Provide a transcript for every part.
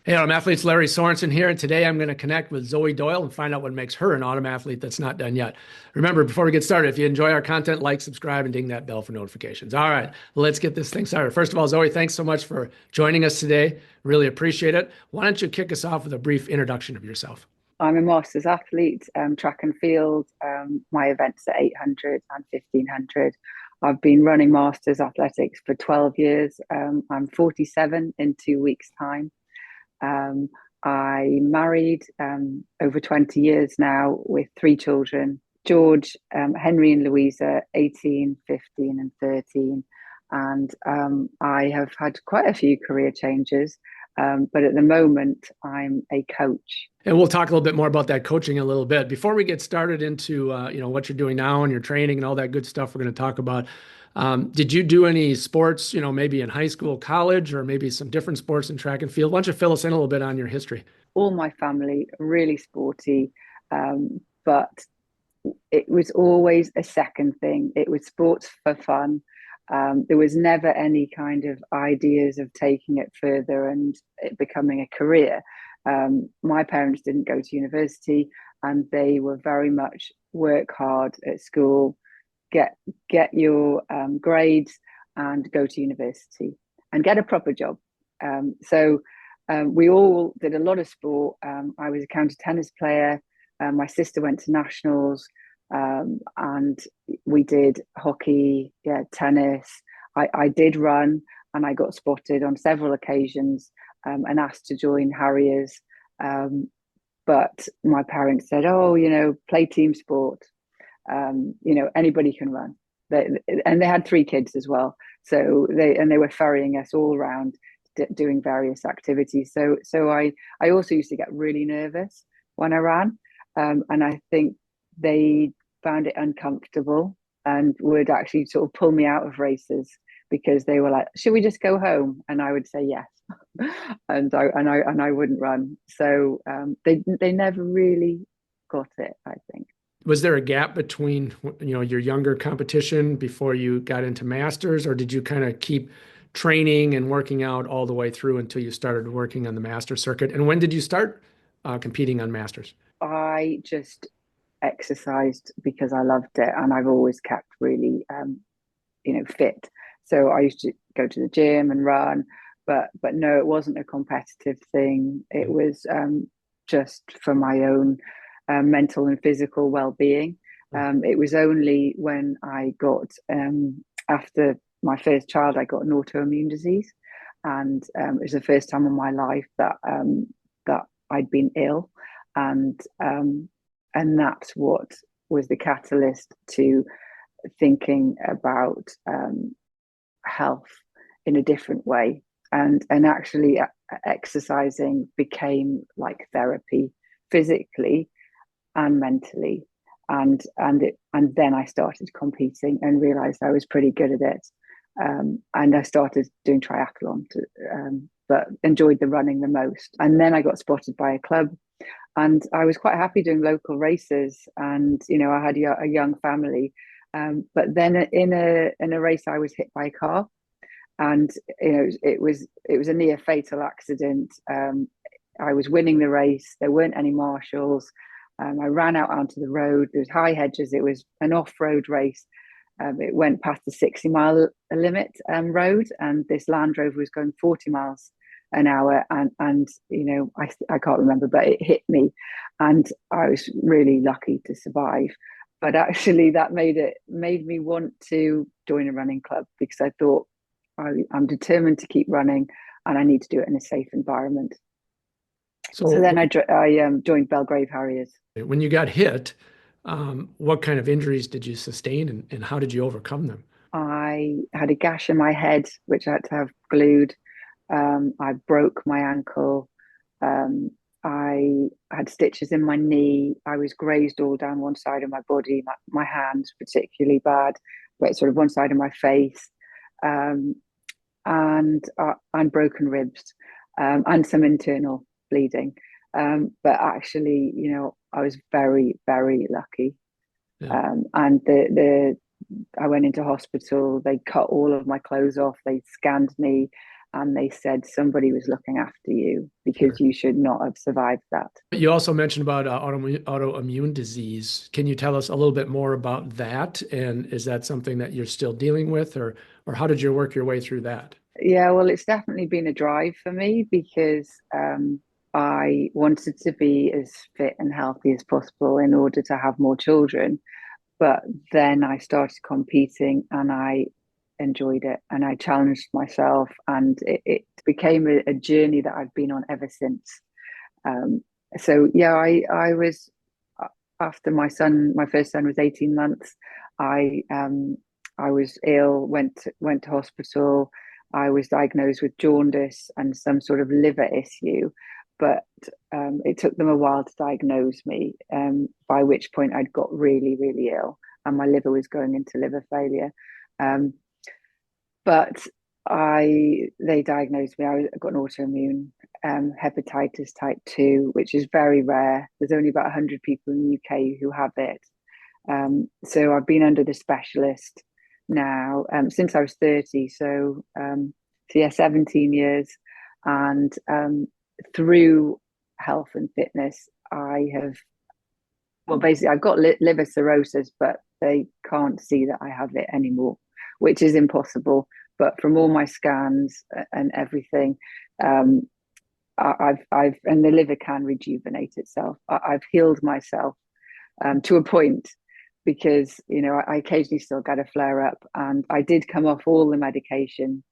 Hey, I'm athletes Larry Sorensen here, and today I'm going to connect with Zoe Doyle and find out what makes her an autumn athlete that's not done yet. Remember, before we get started, if you enjoy our content, like, subscribe, and ding that bell for notifications. All right, let's get this thing started. First of all, Zoe, thanks so much for joining us today. Really appreciate it. Why don't you kick us off with a brief introduction of yourself? I'm a masters athlete, track and field. My events are 800 and 1500. I've been running masters athletics for 12 years. I'm 47 in 2 weeks' time. Um, I married over 20 years now with three children: George, Henry, and Louisa, 18, 15, and 13. And I have had quite a few career changes, but at the moment, I'm a coach. And we'll talk a little bit more about that coaching in a little bit. Before we get started into what you're doing now and your training and all that good stuff we're going to talk about, did you do any sports, maybe in high school, college, or maybe some different sports in track and field? Why don't you fill us in a little bit on your history? All my family really sporty, but it was always a second thing. It was sports for fun. There was never any kind of ideas of taking it further and it becoming a career. My parents didn't go to university, and they were very much work hard at school, get get your grades, and go to university and get a proper job. So we all did a lot of sport. I was a county tennis player. My sister went to nationals, and we did hockey, yeah, tennis. I did run, and I got spotted on several occasions and asked to join Harriers. But my parents said, "Oh, play team sport. Anybody can run." And they had three kids as well, so they were ferrying us all around doing various activities. So I also used to get really nervous when I ran, and I think they found it uncomfortable and would actually sort of pull me out of races because they were like, "Should we just go home?" And I would say yes, and I wouldn't run. So they never really got it, I think. Was there a gap between, your younger competition before you got into masters, or did you kind of keep training and working out all the way through until you started working on the master circuit? And when did you start competing on masters? I just exercised because I loved it, and I've always kept really, fit. So I used to go to the gym and run, but no, it wasn't a competitive thing. It was just for my own mental and physical well-being. It was only when I got after my first child, I got an autoimmune disease, and it was the first time in my life that I'd been ill, and and that's what was the catalyst to thinking about health in a different way, and actually exercising became like therapy, physically and mentally, and then I started competing and realized I was pretty good at it, and I started doing triathlon but enjoyed the running the most. And then I got spotted by a club, and I was quite happy doing local races. And I had a young family, but then in a race I was hit by a car, and it was a near fatal accident. I was winning the race. There weren't any marshals. I ran out onto the road. There was high hedges. It was an off-road race. It went past the 60-mile limit road, and this Land Rover was going 40 miles an hour, and I can't remember, but it hit me, and I was really lucky to survive. But actually, that made me want to join a running club, because I thought I'm determined to keep running, and I need to do it in a safe environment. So So then I joined Belgrave Harriers. when you got hit, what kind of injuries did you sustain and how did you overcome them? I had a gash in my head, which I had to have glued. I broke my ankle. I had stitches in my knee. I was grazed all down one side of my body, my hands particularly bad, but sort of one side of my face, um, and broken ribs, and some internal bleeding. But actually, I was very, very lucky. Yeah. And I went into hospital. They cut all of my clothes off. They scanned me, and they said somebody was looking after you because Sure. you should not have survived that. You also mentioned about autoimmune disease. Can you tell us a little bit more about that? And is that something that you're still dealing with, or how did you work your way through that? Yeah, well, it's definitely been a drive for me because I wanted to be as fit and healthy as possible in order to have more children. But then I started competing and I enjoyed it and I challenged myself, and it became a journey that I've been on ever since. Um, so yeah, I was after my first son was 18 months. I I was ill, went to hospital. I was diagnosed with jaundice and some sort of liver issue, but it took them a while to diagnose me. By which point I'd got really, really ill, and my liver was going into liver failure. Um, but they diagnosed me. I got an autoimmune hepatitis type 2, which is very rare. There's only about 100 people in the UK who have it. So I've been under the specialist now since I was 30. So yeah, 17 years. And through health and fitness, I have, well, basically, I've got liver cirrhosis, but they can't see that I have it anymore, which is impossible. But from all my scans and everything, um, and the liver can rejuvenate itself. I've healed myself to a point because, I occasionally still get a flare up, and I did come off all the medication.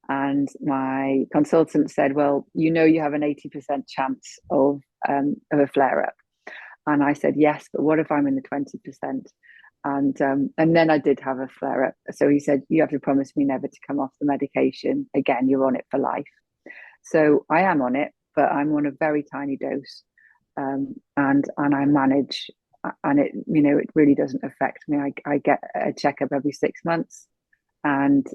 And my consultant said, well, you have an 80% chance of a flare up. And I said, yes, but what if I'm in the 20%? And then I did have a flare up. So he said, you have to promise me never to come off the medication again. You're on it for life. So I am on it, but I'm on a very tiny dose, and I manage, and it really doesn't affect me. I get a checkup every 6 months, and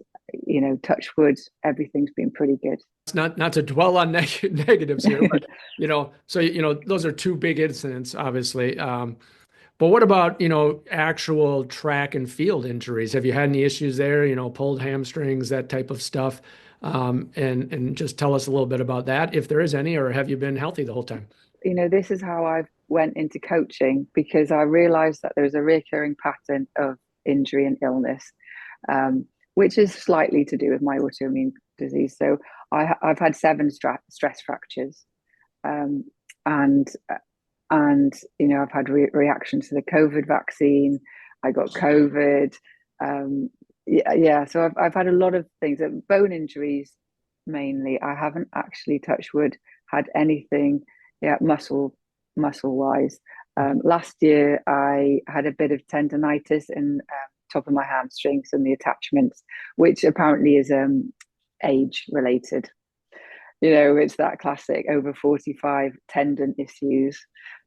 touch wood, everything's been pretty good. It's not to dwell on negatives here, but so those are two big incidents, obviously. But what about actual track and field injuries? Have you had any issues there? Pulled hamstrings, that type of stuff, and just tell us a little bit about that, if there is any, or have you been healthy the whole time? This is how I went into coaching, because I realized that there's a recurring pattern of injury and illness, which is slightly to do with my autoimmune disease. So I've had 7 stress fractures, um, and I've had reactions to the COVID vaccine. I got COVID. Yeah. So I've had a lot of things. Bone injuries mainly. I haven't actually, touched wood, had anything, yeah, muscle wise. Last year I had a bit of tendonitis in top of my hamstrings and the attachments, which apparently is age related. It's that classic over 45 tendon issues.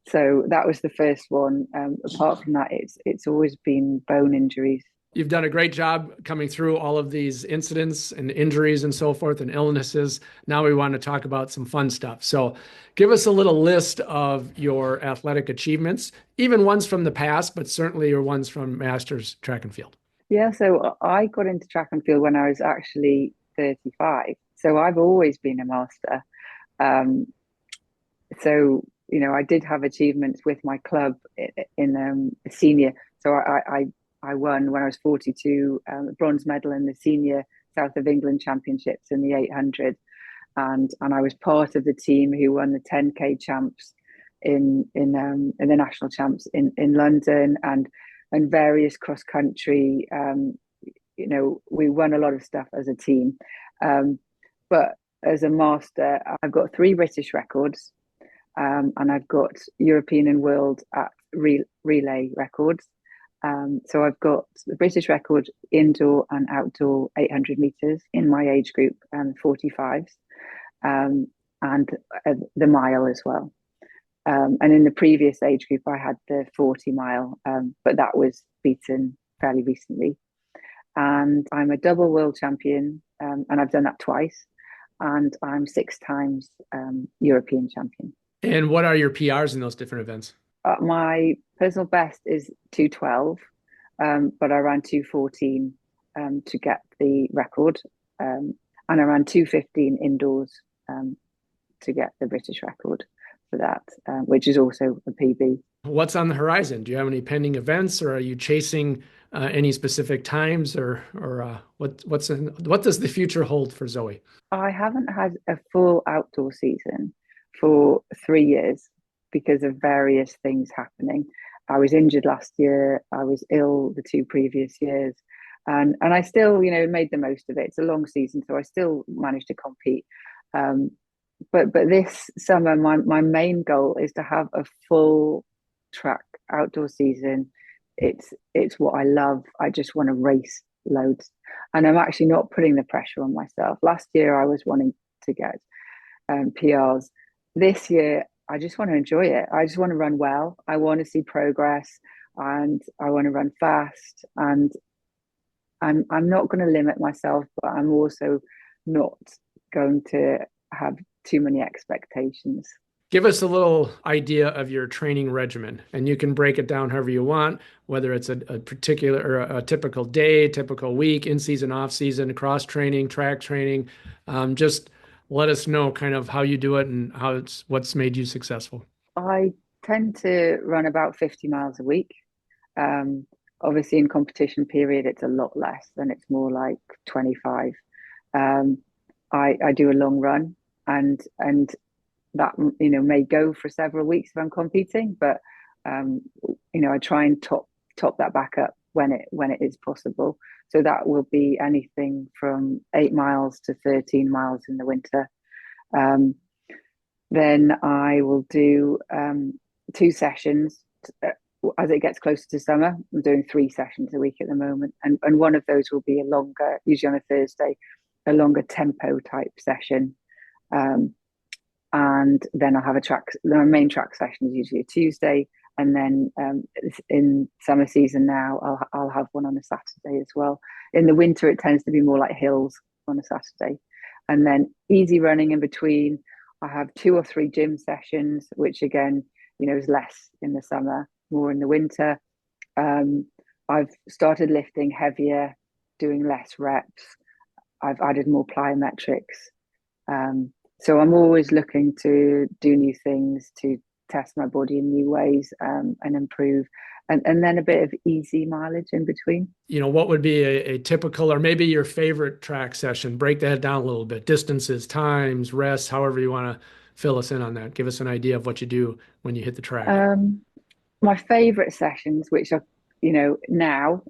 So that was the first one. Apart from that, it's always been bone injuries. You've done a great job coming through all of these incidents and injuries and so forth and illnesses. Now we want to talk about some fun stuff. So give us a little list of your athletic achievements, even ones from the past, but certainly your ones from Masters track and field. Yeah, so I got into track and field when I was actually 35. So I've always been a master. Um, so I did have achievements with my club in senior. So I won when I was 42, a bronze medal in the senior South of England championships in the 800, and I was part of the team who won the 10K champs in the national champs in London, and various cross country. We won a lot of stuff as a team, but as a master, I've got 3 British records. And I've got European and world at relay records. So I've got the British record indoor and outdoor 800 meters in my age group, 45s, and the mile as well. And in the previous age group, I had the 40 mile, but that was beaten fairly recently. And I'm a double world champion, and I've done that twice. And I'm 6 times European champion. And what are your PRs in those different events? My personal best is 212, but I ran 214 to get the record. and I ran 2:15 indoors to get the British record for that, which is also a PB. What's on the horizon? Do you have any pending events, or are you chasing any specific times, or what does the future hold for Zoe? I haven't had a full outdoor season for 3 years because of various things happening. I was injured last year. I was ill the 2 previous years, and I still, made the most of it. It's a long season, so I still managed to compete. Um, but this summer, my main goal is to have a full track outdoor season. It's what I love. I just want to race loads, and I'm actually not putting the pressure on myself. Last year, I was wanting to get PRs. This year, I just want to enjoy it. I just want to run well. I want to see progress, and I want to run fast. And I'm not going to limit myself, but I'm also not going to have too many expectations. Give us a little idea of your training regimen, and you can break it down however you want, whether it's a particular or a typical day, typical week, in season, off season, cross training, track training. Just let us know kind of how you do it and what's made you successful. I tend to run about 50 miles a week. Um, Obviously, in competition period, it's a lot less, and it's more like 25. Um, I do a long run, and that may go for several weeks if I'm competing, but um, I try and top that back up when it is possible. So that will be anything from 8 miles to 13 miles in the winter. Um, then I will do 2 sessions. As it gets closer to summer, I'm doing 3 sessions a week at the moment, and one of those will be a longer, usually on a Thursday, a longer tempo type session. Um, and then I'll have a track. The main track session is usually a Tuesday, and then in summer season now, I'll have one on a Saturday as well. In the winter, it tends to be more like hills on a Saturday, and then easy running in between. I have 2 or 3 gym sessions, which again, is less in the summer, more in the winter. Um, I've started lifting heavier, doing less reps. I've added more plyometrics. So I'm always looking to do new things, to test my body in new ways, and improve, and then a bit of easy mileage in between. What would be a typical or maybe your favorite track session? Break that down a little bit. Distances, times, rests, however you want to fill us in on that. Give us an idea of what you do when you hit the track. My favorite sessions, which are, now,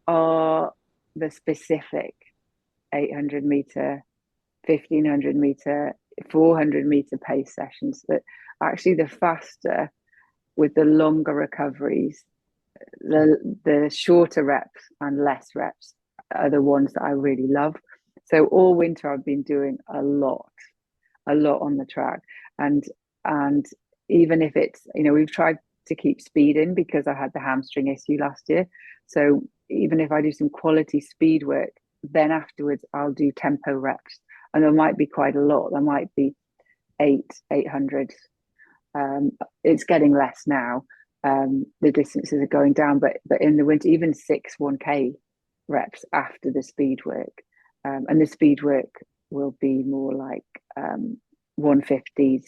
are the specific 800 meter, 1500 meter, 400 meter pace sessions that actually the faster with the longer recoveries, the shorter reps and less reps are the ones that I really love. So all winter I've been doing a lot on the track, and and even if it's, we've tried to keep speed in because I had the hamstring issue last year. So even if I do some quality speed work, then afterwards I'll do tempo reps, and there might be quite a lot. There might be 800. It's getting less now. The distances are going down, but in the winter, even 6 1K reps after the speed work, and the speed work will be more like 150s,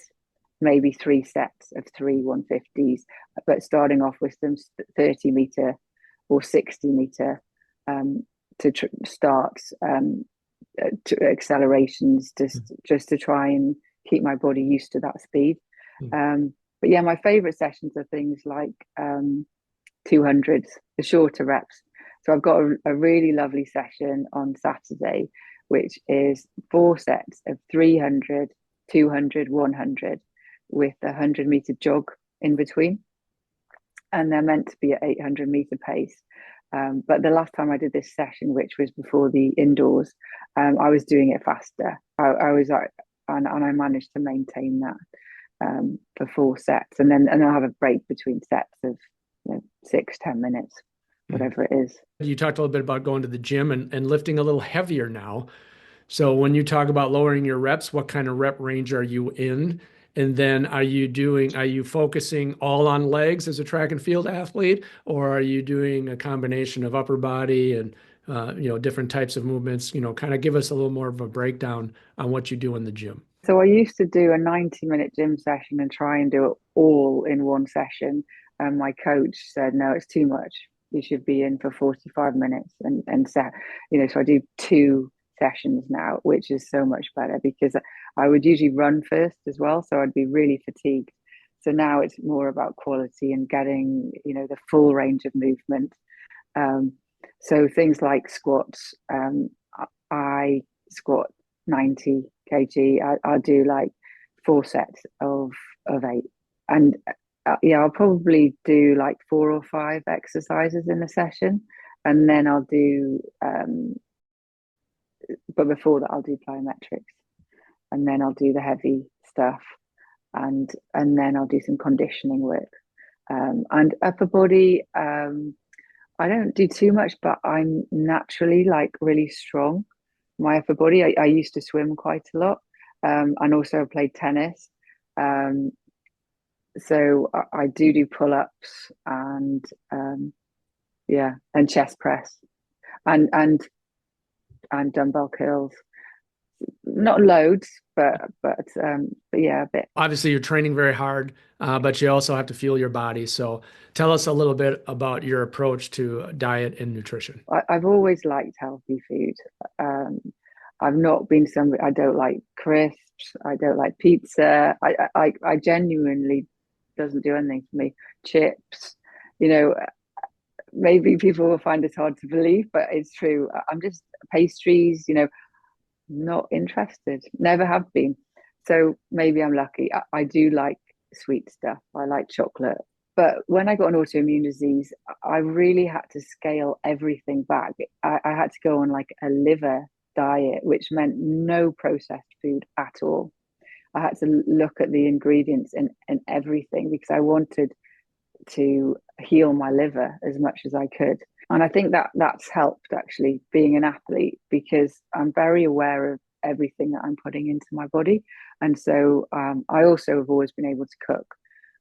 maybe 3 sets of 3 150s, but starting off with some 30 meter or 60 meter to start to accelerations, just to try and keep my body used to that speed. But yeah, my favorite sessions are things like 200s, the shorter reps. So I've got a really lovely session on Saturday, which is 4 sets of 300, 200, 100 with a 100 meter jog in between. And they're meant to be at 800 meter pace. But the last time I did this session, which was before the indoors, I was doing it faster. I was and I managed to maintain that for 4 sets, and then I'll have a break between sets of 6, 10 minutes, whatever it is. You talked a little bit about going to the gym and lifting a little heavier now. So when you talk about lowering your reps, what kind of rep range are you in? And then are you focusing all on legs as a track and field athlete, or are you doing a combination of upper body different types of movements, kind of give us a little more of a breakdown on what you do in the gym. So I used to do a 90-minute gym session and try and do it all in one session. And my coach said, no, it's too much. You should be in for 45 minutes and set, so I do two sessions now, which is so much better because I would usually run first as well. So I'd be really fatigued. So now it's more about quality and getting, the full range of movement. So things like squats, I squat 90 kg. I'll do like 4 sets of 8, and yeah, I'll probably do like 4 or 5 exercises in a session, and then I'll do. But before that, I'll do plyometrics, and then I'll do the heavy stuff, and then I'll do some conditioning work, and upper body. I don't do too much, but I'm naturally like really strong. My upper body. I used to swim quite a lot, and also played tennis. Um, so I do pull-ups and yeah, and chest press and and and dumbbell curls. Not loads, but yeah, a bit. Obviously, you're training very hard, but you also have to fuel your body. So tell us a little bit about your approach to diet and nutrition. I've always liked healthy food. Um, I've not been somebody. I don't like crisps. I don't like pizza. I genuinely doesn't do anything for me. Chips, you know, maybe people will find it hard to believe, but it's true. I'm just pastries, not interested. Never have been. So maybe I'm lucky. I do like sweet stuff. I like chocolate. But when I got an autoimmune disease, I really had to scale everything back. I had to go on like a liver diet, which meant no processed food at all. I had to look at the ingredients in everything because I wanted to heal my liver as much as I could. And I think that that's helped actually being an athlete because I'm very aware of everything that I'm putting into my body. And so I also have always been able to cook,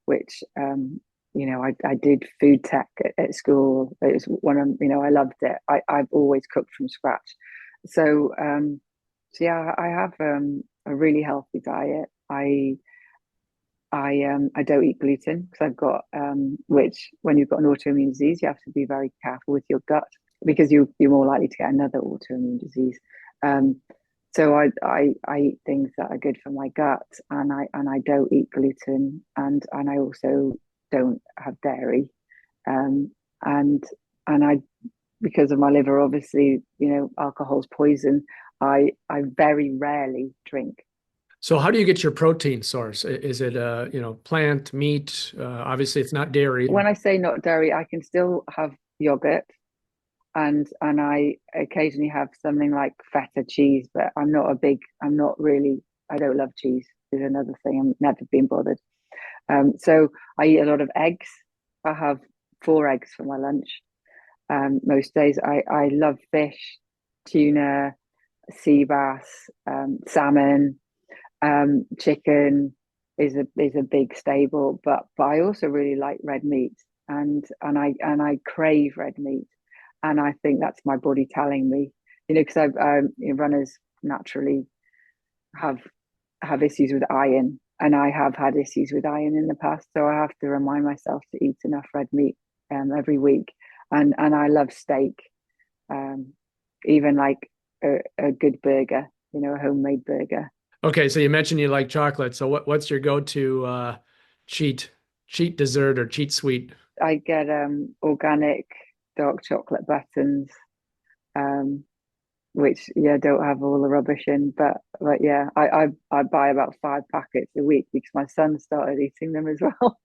which, I did food tech at school. It was one of, I loved it. I've always cooked from scratch. So yeah, I have a really healthy diet. I don't eat gluten because I've got which when you've got an autoimmune disease you have to be very careful with your gut because you're more likely to get another autoimmune disease. Um, so I eat things that are good for my gut and I don't eat gluten and I also don't have dairy. Um, and and I because of my liver obviously alcohol's poison. I very rarely drink. So how do you get your protein source? Is it plant, meat? Obviously, it's not dairy. When I say not dairy, I can still have yogurt and I occasionally have something like feta cheese, but I'm not really, I don't love cheese is another thing. I'm never been bothered. So I eat a lot of eggs. I have 4 eggs for my lunch. Most days I love fish, tuna, sea bass, salmon, chicken is a big staple, but I also really like red meat and I crave red meat, and I think that's my body telling me, because runners naturally have issues with iron, and I have had issues with iron in the past, so I have to remind myself to eat enough red meat every week, and I love steak, um, even like a good burger, a homemade burger. Okay, so you mentioned you like chocolate. So what's your go-to cheat cheat dessert or cheat sweet? I get organic dark chocolate buttons, um, which yeah don't have all the rubbish in, but yeah, I buy about 5 packets a week because my son started eating them as well.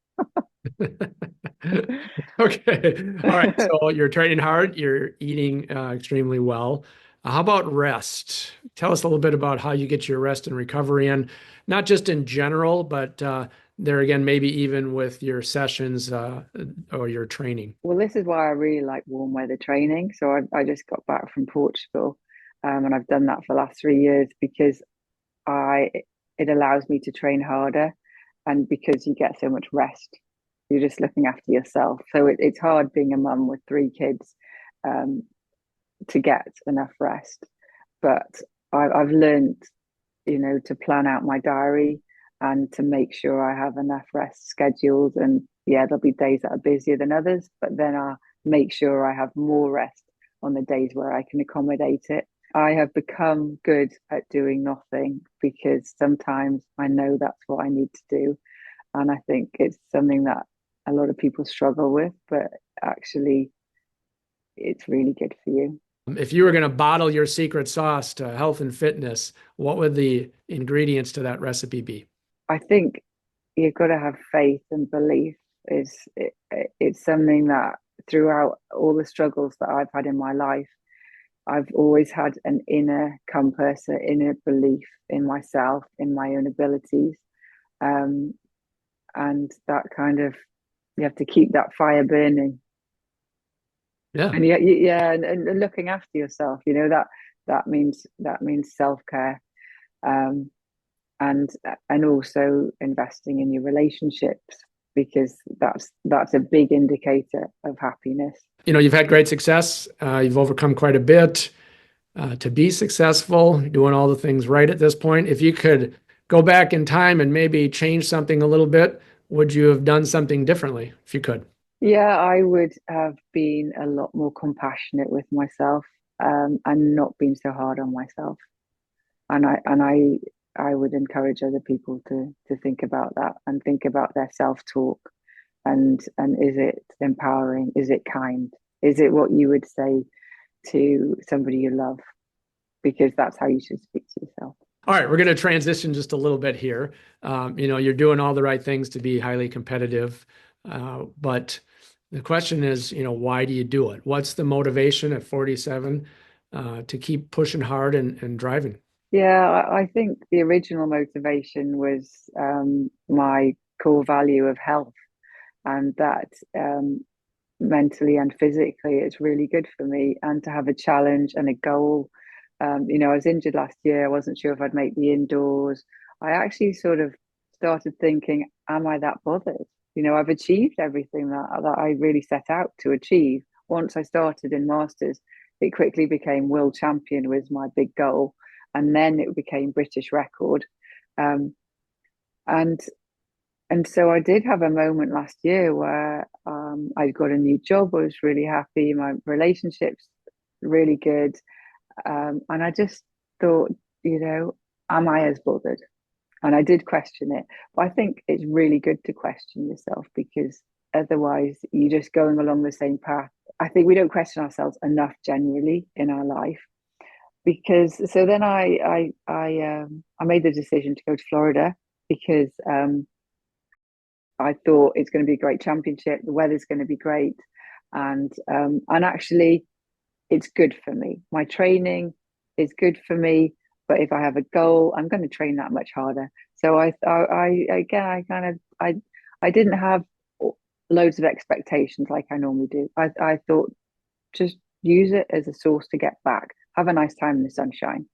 Okay. All right. So you're training hard, you're eating extremely well. How about rest? Tell us a little bit about how you get your rest and recovery in, not just in general, but there again, maybe even with your sessions or your training. Well, this is why I really like warm weather training. So I just got back from Portugal, and I've done that for the last 3 years because I it allows me to train harder, and because you get so much rest, you're just looking after yourself. So it's hard being a mum with 3 kids, um, to get enough rest. But I've learned, to plan out my diary and to make sure I have enough rest scheduled. And yeah, there'll be days that are busier than others, but then I'll make sure I have more rest on the days where I can accommodate it. I have become good at doing nothing because sometimes I know that's what I need to do. And I think it's something that a lot of people struggle with, but actually, it's really good for you. If you were going to bottle your secret sauce to health and fitness, what would the ingredients to that recipe be? I think you've got to have faith and belief. It's something that throughout all the struggles that I've had in my life, I've always had an inner compass, an inner belief in myself, in my own abilities. Um, and that kind of, you have to keep that fire burning. Yeah. And yeah, and looking after yourself, that means self-care. Um, and and also investing in your relationships because that's a big indicator of happiness. You've had great success. You've overcome quite a bit to be successful, doing all the things right at this point. If you could go back in time and maybe change something a little bit, would you have done something differently if you could? Yeah, I would have been a lot more compassionate with myself, and not been so hard on myself. And I would encourage other people to think about that and think about their self-talk, and is it empowering? Is it kind? Is it what you would say to somebody you love? Because that's how you should speak to yourself. All right, we're going to transition just a little bit here. You're doing all the right things to be highly competitive, but the question is, why do you do it? What's the motivation at 47 to keep pushing hard and driving? Yeah, I think the original motivation was my core value of health, and that mentally and physically, it's really good for me. And to have a challenge and a goal. I was injured last year. I wasn't sure if I'd make the indoors. I actually sort of started thinking, am I that bothered? I've achieved everything that I really set out to achieve. Once I started in Masters, it quickly became world champion was my big goal. And then it became British record. Um, and and so I did have a moment last year where I got a new job. I was really happy. My relationships really good. And I just thought, am I as bothered? And I did question it. But I think it's really good to question yourself because otherwise you're just going along the same path. I think we don't question ourselves enough generally in our life. Because so then I made the decision to go to Florida because I thought it's going to be a great championship. The weather's going to be great, and actually, it's good for me. My training is good for me, but if I have a goal, I'm going to train that much harder. So I didn't have loads of expectations like I normally do. I thought just use it as a source to get back, have a nice time in the sunshine,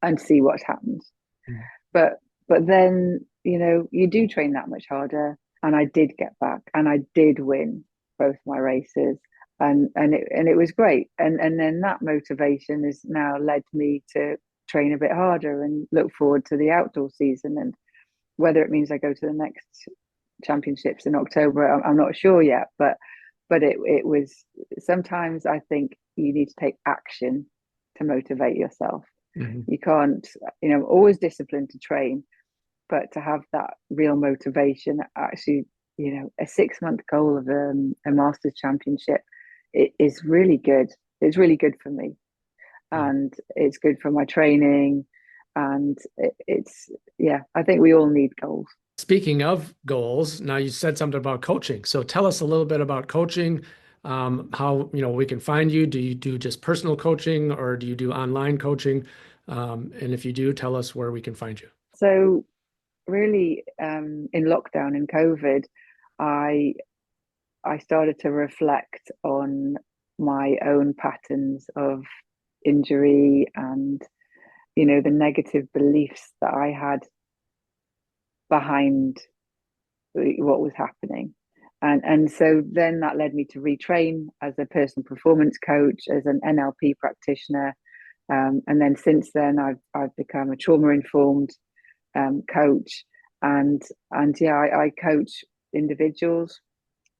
and see what happens. Mm. But but then you do train that much harder, and I did get back, and I did win both my races, and it was great, and then that motivation has now led me to train a bit harder and look forward to the outdoor season, and whether it means I go to the next championships in October, I'm not sure yet, but it was sometimes I think you need to take action to motivate yourself. Mhm. You can't, always disciplined to train, but to have that real motivation, actually, a 6 month goal of a Masters Championship, it is really good. It's really good for me, Yeah. and it's good for my training, and yeah. I think we all need goals. Speaking of goals, now you said something about coaching. So tell us a little bit about coaching, how we can find you. Do you do just personal coaching or do you do online coaching? And if you do, tell us where we can find you. So really, in lockdown in COVID, I I started to reflect on my own patterns of injury and the negative beliefs that I had behind what was happening. And so then that led me to retrain as a personal performance coach, as an NLP practitioner. And then since then, I've become a trauma informed coach, and yeah, I coach individuals,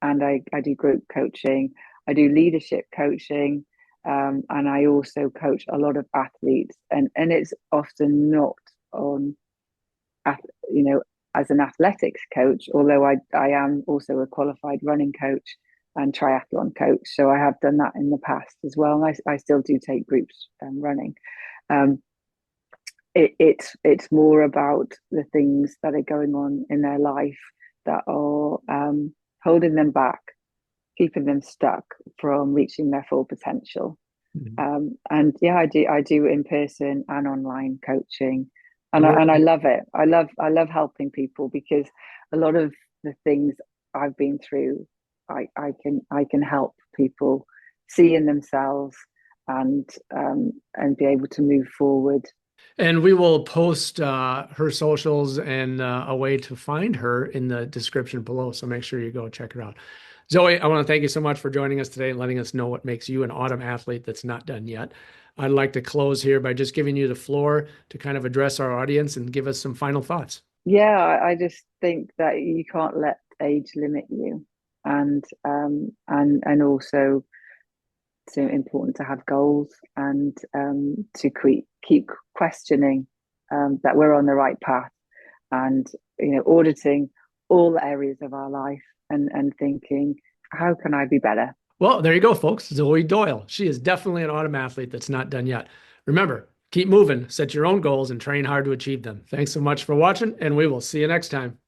and I do group coaching. I do leadership coaching, and I also coach a lot of athletes, and it's often not on, you know, as an athletics coach, although I am also a qualified running coach and triathlon coach. So I have done that in the past as well. And I still do take groups running. Um, it's more about the things that are going on in their life that are holding them back, keeping them stuck from reaching their full potential. Mhm. And yeah, I do in person and online coaching, and I Great. love it. I love helping people, because a lot of the things I've been through, I can help people see in themselves, and be able to move forward. And we will post her socials and a way to find her in the description below. So make sure you go check her out. Zoe, I want to thank you so much for joining us today and letting us know what makes you an autumn athlete that's not done yet. I'd like to close here by just giving you the floor to kind of address our audience and give us some final thoughts. Yeah, I just think that you can't let age limit you, and also it's important to have goals, and to keep questioning that we're on the right path, and auditing all areas of our life, and thinking, how can I be better? Well, there you go, folks. Zoe Doyle. She is definitely an autumn athlete that's not done yet. Remember, keep moving, set your own goals, and train hard to achieve them. Thanks so much for watching, and we will see you next time.